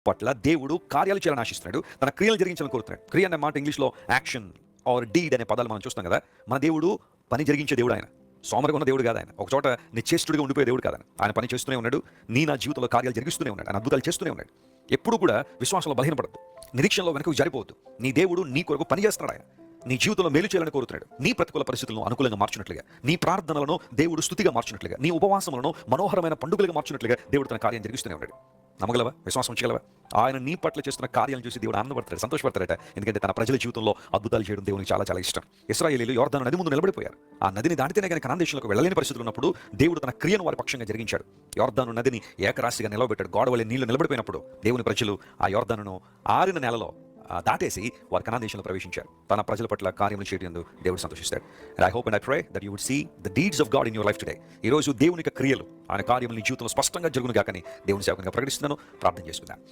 పట్ల దేవుడు కార్యాలు చేయాలని ఆశిస్తున్నాడు. తన క్రియలు జరిగించాలని కోరుతున్నాడు. క్రియ అనే మాట ఇంగ్లీష్‌లో యాక్షన్ ఆర్ డీడ్ అనే పదాలు మనం చూస్తాం కదా! మన దేవుడు పని జరిగించే దేవుడు ఆయన. సోమరిగా ఉన్న దేవుడు కాదు ఆయన. ఒక చోట నిశ్చేష్టుడిగా ఉండిపోయే దేవుడు కాదు ఆయన. ఆయన పని చేస్తూనే ఉన్నాడు. నా జీవితంలో కార్యాలు జరిగిస్తూనే ఉన్నాడు. ఆయన అద్భుతాలు చేస్తూనే ఉన్నాడు. ఎప్పుడు కూడా విశ్వాసంలో బలహీనపడద్దు. నిరీక్షణలో వెనక్కి జారిపోవద్దు. నీ దేవుడు నీ కొరకు పని చేస్తున్నాడు ఆయన. నీ జీవితంలో మేలు చేయాలని కోరుతున్నాడు. నీ ప్రతికూల పరిస్థితులను అనుకూలంగా మార్చినట్లుగా, నీ ప్రార్థనలను దేవుడు స్తుతిగా మార్చినట్లుగా, నీ ఉపవాసములను మనోహరమైన పండుగలుగా మార్చినట్లుగా దేవుడు తన కార్యం జరిగిస్తూనే ఉన్నాడు. నమ్మగలవా? విశ్వాసం ఉంచగలవా? ఆయన నీ పట్ల చేస్తున్న కార్యాలను చూసి దేవుడు ఆనందపడతాడు, సంతోషపడతాడట. ఎందుకంటే తన ప్రజల జీవితంలో అద్భుతాలు చేయడం దేవునికి చాలా చాలా ఇష్టం. ఇశ్రాయేలీయులు యోర్దాను నది ముందు నిలబడిపోయారు. ఆ నదిని దాటితేనే కానీ కనాను దేశంలోకి వెళ్ళలేని పరిస్థితులు ఉన్నప్పుడు దేవుడు తన క్రియను వారి పక్షంగా జరిగించాడు. యోర్దాను నదిని ఏకరాశిగా నిలబెట్టాడు. గోడ వలె నీళ్లు నిలబడిపోయినప్పుడు దేవుని ప్రజలు ఆ యోర్దానును ఆరిన నేలలో దాటేసి వారి కనాను దేశంలో ప్రవేశించారు. తన ప్రజల పట్ల కార్యములు చేయడంలో దేవుడు సంతోషిస్తాడు. And I hope and I pray that you would see the deeds of God in your life today. ఈ రోజు దేవుని యొక్క క్రియలు, ఆయన కార్యములు నీ జీవితంలో స్పష్టంగా జరుగునుగా కానీ దేవుని సేవకునిగా ప్రకటిస్తున్నాను. ప్రార్థన చేసుకుందాం.